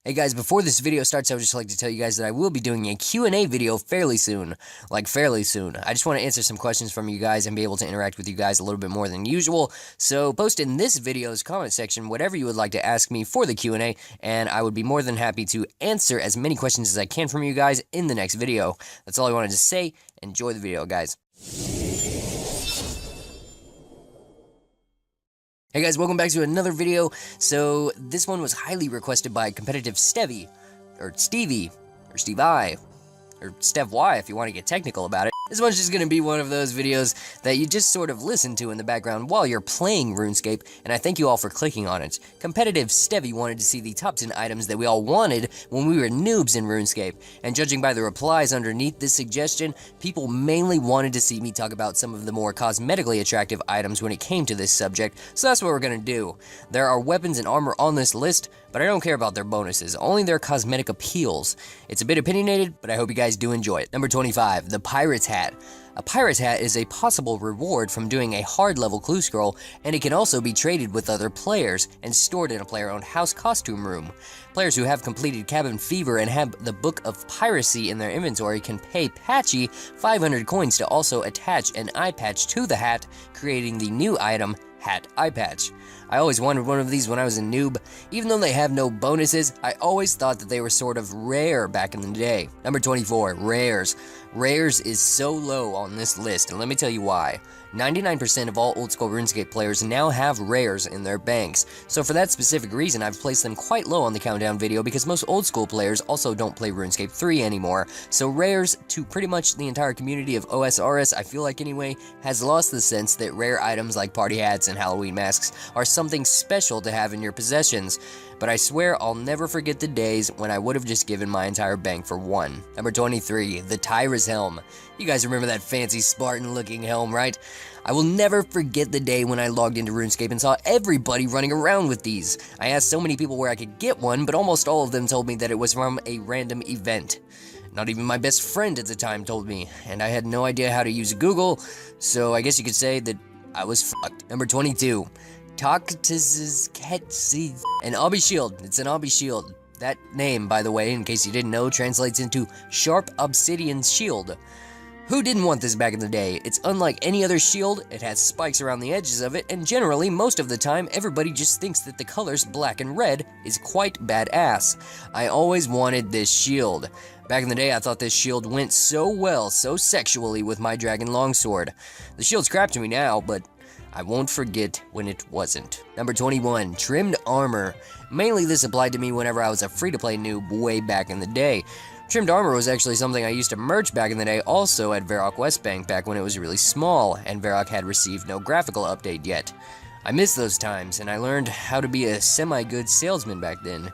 Hey guys, before this video starts, I would just like to tell you guys that I will be doing a Q&A video fairly soon. Fairly soon. I just want to answer some questions from you guys and be able to interact with you guys a little bit more than usual. So post in this video's comment section whatever you would like to ask me for the Q&A, and I would be more than happy to answer as many questions as I can from you guys in the next video. That's all I wanted to say. Enjoy the video, guys. Hey guys, welcome back to another video. So, this one was highly requested by competitive Stevie, or Stevie, or Steve I, or Stev Y if you want to get technical about it. This one's just going to be one of those videos that you just sort of listen to in the background while you're playing RuneScape, and I thank you all for clicking on it. Competitive Stevie wanted to see the top 10 items that we all wanted when we were noobs in RuneScape, and judging by the replies underneath this suggestion, people mainly wanted to see me talk about some of the more cosmetically attractive items when it came to this subject, so that's what we're going to do. There are weapons and armor on this list, but I don't care about their bonuses, only their cosmetic appeals. It's a bit opinionated, but I hope you guys do enjoy it. Number 25, the Pirate's Hat. A Pirate's Hat is a possible reward from doing a hard level clue scroll, and it can also be traded with other players and stored in a player-owned house costume room. Players who have completed Cabin Fever and have the Book of Piracy in their inventory can pay Patchy 500 coins to also attach an eye patch to the hat, creating the new item, Hat Eye Patch. I always wanted one of these when I was a noob. Even though they have no bonuses, I always thought that they were sort of rare back in the day. Number 24, Rares. Rares is so low on this list, and let me tell you why. 99% of all old school RuneScape players now have rares in their banks, so for that specific reason I've placed them quite low on the countdown video because most old school players also don't play RuneScape 3 anymore, so rares to pretty much the entire community of OSRS, I feel like anyway, has lost the sense that rare items like party hats and Halloween masks are something special to have in your possessions. But I swear I'll never forget the days when I would have just given my entire bank for one. Number 23, the Tyra's Helm. You guys remember that fancy Spartan-looking helm, right? I will never forget the day when I logged into RuneScape and saw everybody running around with these. I asked so many people where I could get one, but almost all of them told me that it was from a random event. Not even my best friend at the time told me, and I had no idea how to use Google, so I guess you could say that I was fucked. Number 22. Toctis's Ketsi. An obby shield. It's an obby shield. That name, by the way, in case you didn't know, translates into Sharp Obsidian Shield. Who didn't want this back in the day? It's unlike any other shield, it has spikes around the edges of it, and generally, most of the time, everybody just thinks that the colors black and red is quite badass. I always wanted this shield. Back in the day, I thought this shield went so well, so sexually with my dragon longsword. The shield's crap to me now, but I won't forget when it wasn't. Number 21, Trimmed Armor. Mainly this applied to me whenever I was a free-to-play noob way back in the day. Trimmed Armor was actually something I used to merch back in the day also at Varrock Westbank back when it was really small, and Varrock had received no graphical update yet. I miss those times, and I learned how to be a semi-good salesman back then.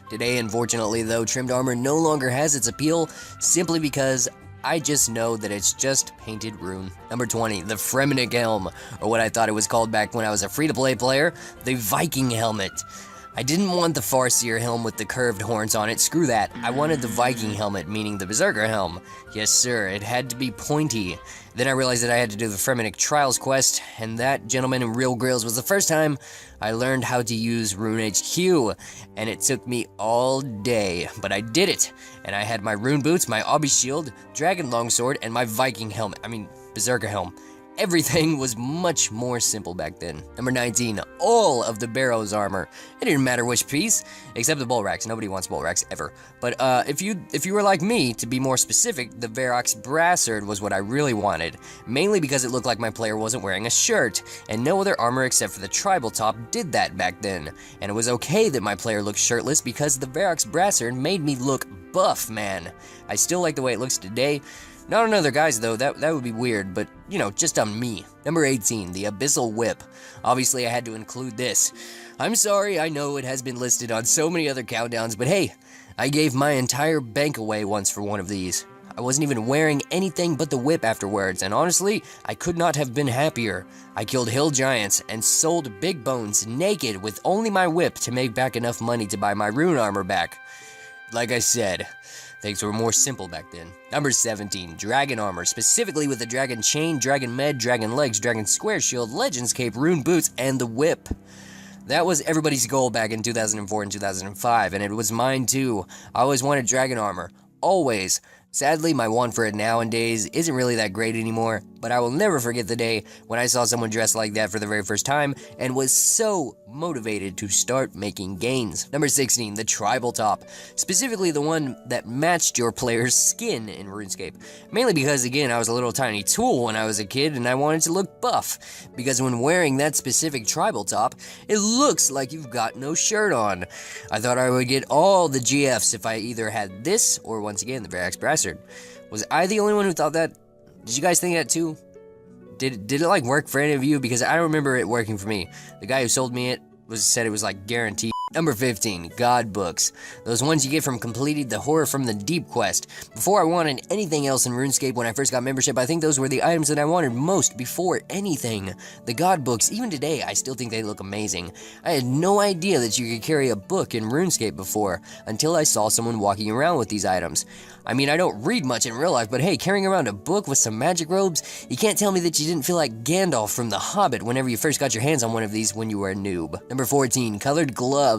Today, unfortunately though, Trimmed Armor no longer has its appeal, simply because I just know that it's just painted rune. Number 20, the Fremennik Helm, or what I thought it was called back when I was a free-to-play player, the Viking Helmet. I didn't want the Farseer helm with the curved horns on it, screw that. I wanted the Viking helmet, meaning the Berserker helm. Yes sir, it had to be pointy. Then I realized that I had to do the Fremennik Trials quest, and that, gentlemen and real grills, was the first time I learned how to use RuneHQ, and it took me all day, but I did it, and I had my rune boots, my obby shield, dragon longsword, and my Viking helmet, Berserker helm. Everything was much more simple back then. Number 19, all of the Barrow's armor. It didn't matter which piece, except the bull racks. Nobody wants bull racks ever. But if you were like me, to be more specific, the Varrock's Brassard was what I really wanted. Mainly because it looked like my player wasn't wearing a shirt, and no other armor except for the tribal top did that back then. And it was okay that my player looked shirtless because the Varrock's Brassard made me look buff, man. I still like the way it looks today. Not on other guys though, that would be weird, but, you know, just on me. Number 18, the Abyssal Whip. Obviously I had to include this. I'm sorry, I know it has been listed on so many other countdowns, but hey, I gave my entire bank away once for one of these. I wasn't even wearing anything but the whip afterwards, and honestly, I could not have been happier. I killed hill giants and sold big bones naked with only my whip to make back enough money to buy my rune armor back. Like I said, things were more simple back then. Number 17, Dragon Armor, specifically with the Dragon Chain, Dragon Med, Dragon Legs, Dragon Square Shield, Legends Cape, Rune Boots, and the Whip. That was everybody's goal back in 2004 and 2005, and it was mine too. I always wanted dragon armor. Always. Sadly, my want for it nowadays isn't really that great anymore, but I will never forget the day when I saw someone dressed like that for the very first time and was so motivated to start making gains. Number 16, the tribal top. Specifically the one that matched your player's skin in RuneScape. Mainly because, again, I was a little tiny tool when I was a kid and I wanted to look buff. Because when wearing that specific tribal top, it looks like you've got no shirt on. I thought I would get all the GFs if I either had this or, once again, the Verax Brassard. Was I the only one who thought that? Did you guys think that too? Did it like work for any of you? Because I don't remember it working for me. The guy who sold me it said it was like guaranteed. Number 15, God books. Those ones you get from completing the Horror from the Deep quest. Before I wanted anything else in RuneScape when I first got membership, I think those were the items that I wanted most before anything. The God books, even today, I still think they look amazing. I had no idea that you could carry a book in RuneScape before, until I saw someone walking around with these items. I mean, I don't read much in real life, but hey, carrying around a book with some magic robes, you can't tell me that you didn't feel like Gandalf from The Hobbit whenever you first got your hands on one of these when you were a noob. Number 14, colored gloves.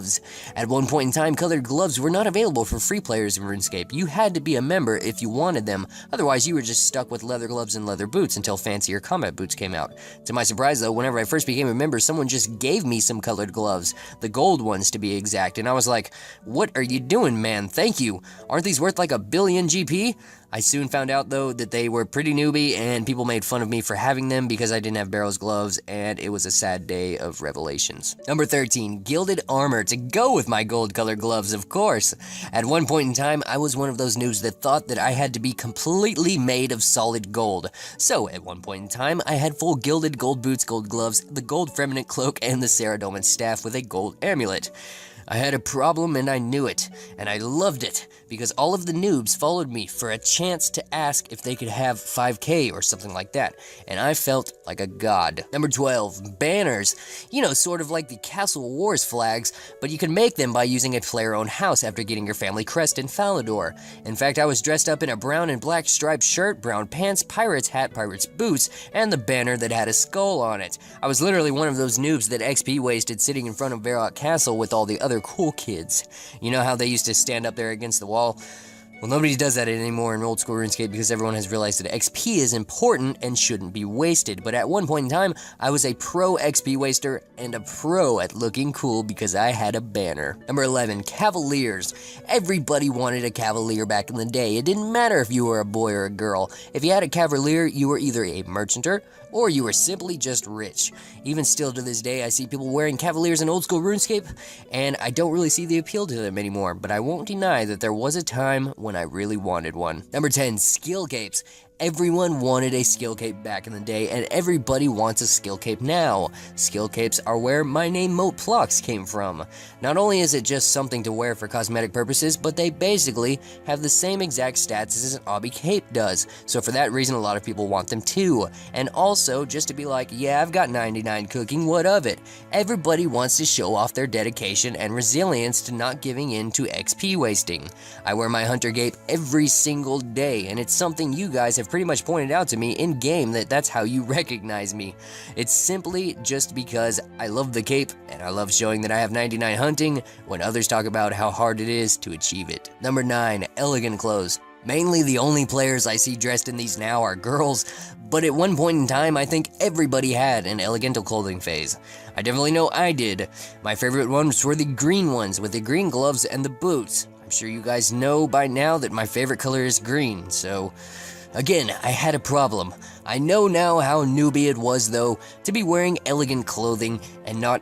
At one point in time, colored gloves were not available for free players in RuneScape. You had to be a member if you wanted them, otherwise you were just stuck with leather gloves and leather boots until fancier combat boots came out. To my surprise though, whenever I first became a member, someone just gave me some colored gloves, the gold ones to be exact, and I was like, what are you doing, man? Thank you. Aren't these worth like 1 billion GP? I soon found out though that they were pretty newbie and people made fun of me for having them because I didn't have Barrow's gloves, and it was a sad day of revelations. Number 13, gilded armor to go with my gold colored gloves, of course. At one point in time, I was one of those noobs that thought that I had to be completely made of solid gold. So at one point in time, I had full gilded gold boots, gold gloves, the gold Fremenant cloak, and the Saradomin staff with a gold amulet. I had a problem and I knew it, and I loved it, because all of the noobs followed me for a chance to ask if they could have 5k or something like that, and I felt like a god. Number 12, banners. You know, sort of like the Castle Wars flags, but you can make them by using a player-owned house after getting your family crest in Falador. In fact, I was dressed up in a brown and black striped shirt, brown pants, pirate's hat, pirate's boots, and the banner that had a skull on it. I was literally one of those noobs that XP wasted sitting in front of Varrock Castle with all the other cool kids. You know how they used to stand up there against the wall? Well, nobody does that anymore in old school RuneScape because everyone has realized that XP is important and shouldn't be wasted. But at one point in time, I was a pro XP waster and a pro at looking cool because I had a banner. Number 11, Cavaliers. Everybody wanted a Cavalier back in the day. It didn't matter if you were a boy or a girl. If you had a Cavalier, you were either a merchanter or you were simply just rich. Even still to this day, I see people wearing Cavaliers in old school RuneScape, and I don't really see the appeal to them anymore, but I won't deny that there was a time when I really wanted one. Number 10, skill capes. Everyone wanted a skill cape back in the day, and everybody wants a skill cape now. Skill capes are where my name Moat Plux came from. Not only is it just something to wear for cosmetic purposes, but they basically have the same exact stats as an obby cape does. So for that reason, a lot of people want them too. And also, just to be like, yeah, I've got 99 cooking, what of it? Everybody wants to show off their dedication and resilience to not giving in to XP wasting. I wear my hunter cape every single day, and it's something you guys have pretty much pointed out to me in game that's how you recognize me. It's simply just because I love the cape and I love showing that I have 99 hunting when others talk about how hard it is to achieve it. Number 9, elegant clothes. Mainly the only players I see dressed in these now are girls, but at one point in time I think everybody had an elegantal clothing phase. I definitely know I did. My favorite ones were the green ones with the green gloves and the boots. I'm sure you guys know by now that my favorite color is green, so again, I had a problem. I know now how newbie it was, though, to be wearing elegant clothing and not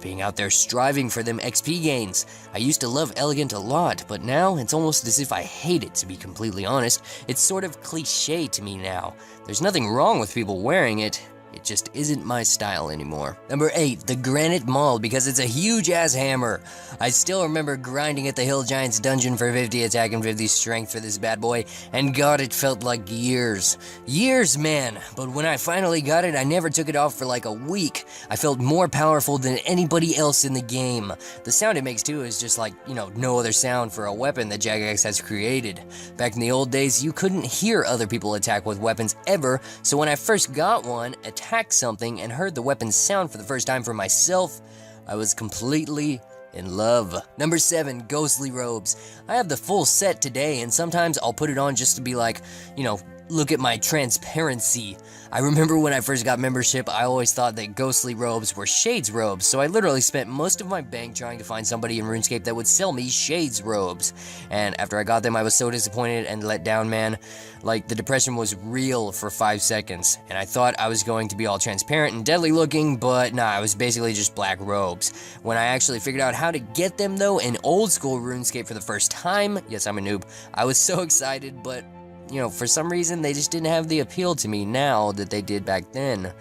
being out there striving for them XP gains. I used to love elegant a lot, but now it's almost as if I hate it, to be completely honest. It's sort of cliche to me now. There's nothing wrong with people wearing it. It just isn't my style anymore. Number 8, the Granite Maul, because it's a huge-ass hammer. I still remember grinding at the Hill Giants dungeon for 50 attack and 50 strength for this bad boy, and god, it felt like years. Years, man. But when I finally got it, I never took it off for like a week. I felt more powerful than anybody else in the game. The sound it makes too is just like, no other sound for a weapon that Jagex has created. Back in the old days, you couldn't hear other people attack with weapons ever, so when I first got one, attacked something, and heard the weapon's sound for the first time for myself, I was completely in love. Number 7, ghostly robes. I have the full set today, and sometimes I'll put it on just to be like, look at my transparency. I remember when I first got membership, I always thought that ghostly robes were Shades robes, so I literally spent most of my bank trying to find somebody in RuneScape that would sell me Shades robes. And after I got them, I was so disappointed and let down, man. Like, the depression was real for 5 seconds, and I thought I was going to be all transparent and deadly looking, but nah, it was basically just black robes. When I actually figured out how to get them, though, in old school RuneScape for the first time, yes, I'm a noob, I was so excited, but for some reason, they just didn't have the appeal to me now that they did back then.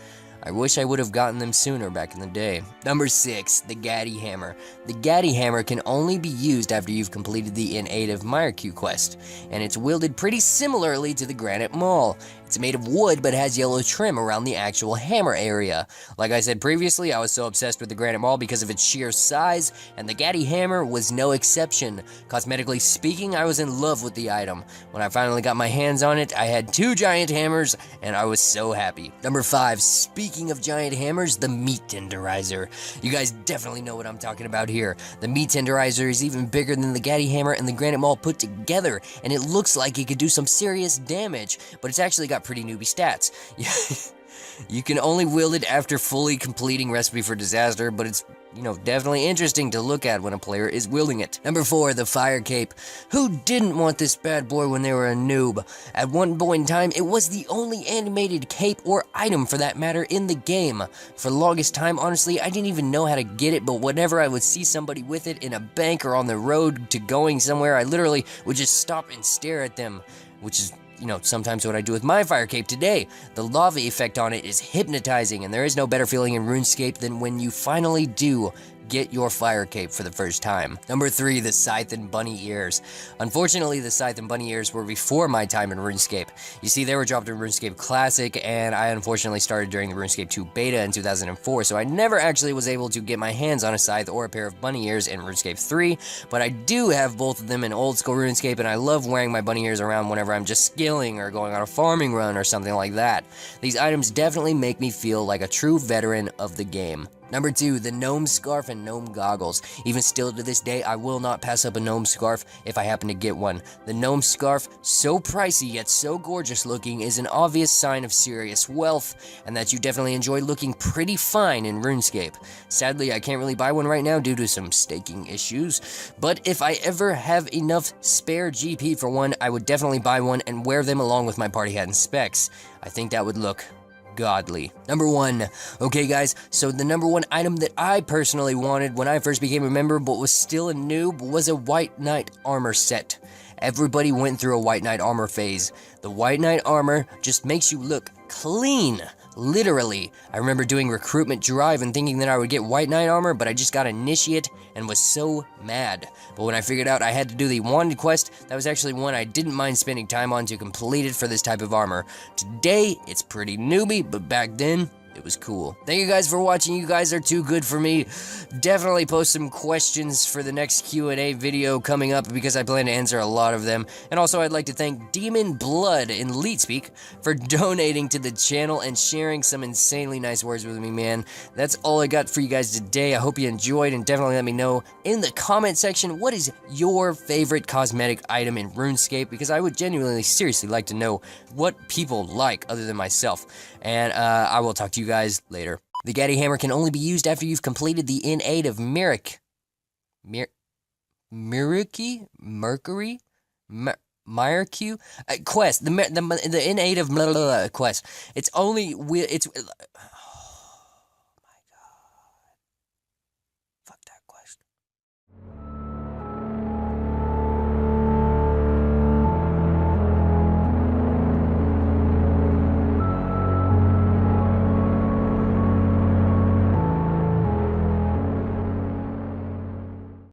I wish I would have gotten them sooner back in the day. Number 6, the Gaddy Hammer. The Gaddy Hammer can only be used after you've completed the Innate of Myreque quest, and it's wielded pretty similarly to the Granite Maul. It's made of wood, but has yellow trim around the actual hammer area. Like I said previously, I was so obsessed with the Granite Maul because of its sheer size, and the Gaddy Hammer was no exception. Cosmetically speaking, I was in love with the item. When I finally got my hands on it, I had 2 giant hammers, and I was so happy. Number 5, speaking of giant hammers, the Meat Tenderizer. You guys definitely know what I'm talking about here. The Meat Tenderizer is even bigger than the Gaddy Hammer and the Granite Maul put together, and it looks like it could do some serious damage, but it's actually got pretty newbie stats. You can only wield it after fully completing Recipe for Disaster, but it's, definitely interesting to look at when a player is wielding it. Number 4, the Fire Cape. Who didn't want this bad boy when they were a noob? At one point in time, it was the only animated cape or item for that matter in the game. For the longest time, honestly, I didn't even know how to get it, but whenever I would see somebody with it in a bank or on the road to going somewhere, I literally would just stop and stare at them, which is sometimes what I do with my fire cape today. The lava effect on it is hypnotizing, and there is no better feeling in RuneScape than when you finally do get your fire cape for the first time. Number 3, the Scythe and Bunny Ears. Unfortunately, the Scythe and Bunny Ears were before my time in RuneScape. You see, they were dropped in RuneScape Classic, and I unfortunately started during the RuneScape 2 beta in 2004, so I never actually was able to get my hands on a Scythe or a pair of Bunny Ears in RuneScape 3, but I do have both of them in old school RuneScape, and I love wearing my Bunny Ears around whenever I'm just skilling or going on a farming run or something like that. These items definitely make me feel like a true veteran of the game. Number 2, the Gnome Scarf and Gnome Goggles. Even still to this day, I will not pass up a Gnome Scarf if I happen to get one. The Gnome Scarf, so pricey yet so gorgeous looking, is an obvious sign of serious wealth, and that you definitely enjoy looking pretty fine in RuneScape. Sadly, I can't really buy one right now due to some staking issues, but if I ever have enough spare GP for one, I would definitely buy one and wear them along with my party hat and specs. I think that would look godly. Number 1. Okay guys, so the number 1 item that I personally wanted when I first became a member but was still a noob was a White Knight armor set. Everybody went through a White Knight armor phase. The White Knight armor just makes you look clean. Literally. I remember doing recruitment drive and thinking that I would get White Knight armor, but I just got Initiate and was so mad. But when I figured out I had to do the Wanted quest, that was actually one I didn't mind spending time on to complete it for this type of armor. Today, it's pretty newbie, but back then, it was cool. Thank you guys for watching. You guys are too good for me. Definitely post some questions for the next Q&A video coming up because I plan to answer a lot of them. And also, I'd like to thank Demon Blood in Leetspeak for donating to the channel and sharing some insanely nice words with me, man. That's all I got for you guys today. I hope you enjoyed, and definitely let me know in the comment section what is your favorite cosmetic item in RuneScape, because I would genuinely, seriously like to know what people like other than myself. And I will talk to you guys later. The Gaddy Hammer can only be used after you've completed the Innate of Myreque quest. The Innate of quest. It's only